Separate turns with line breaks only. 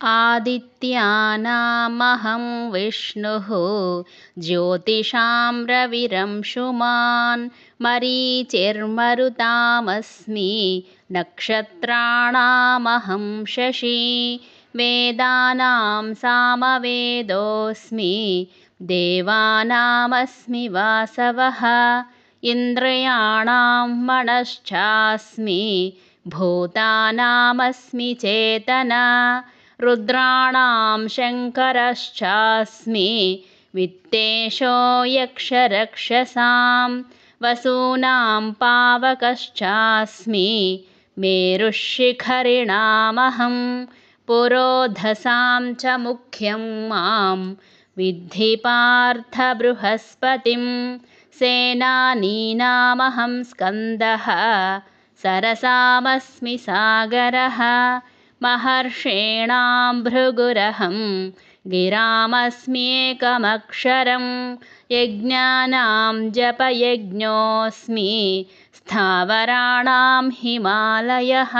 आदित्यानामहं विष्णुः ज्योतिषां रविरंशुमान् मरीचिर्मरुतामस्मि नक्षत्राणामहं शशी वेदानां सामवेदोऽस्मि देवानामस्मि वासवः इन्द्रियाणां मनश्चास्मि भूतानामस्मि चेतना रुद्राणां शङ्करश्चास्मि वित्तेशो यक्षरक्षसां वसूनां पावकश्चास्मि मेरुशिखरिणामहं पुरोधसां च मुख्यं मां विद्धि पार्थ बृहस्पतिं सेनानीनामहं स्कन्दः सरसामस्मि सागरः महर्षीणां भृगुरहं गिरामस्म्येकमक्षरं यज्ञानां जपयज्ञोऽस्मि स्थावराणां हिमालयः।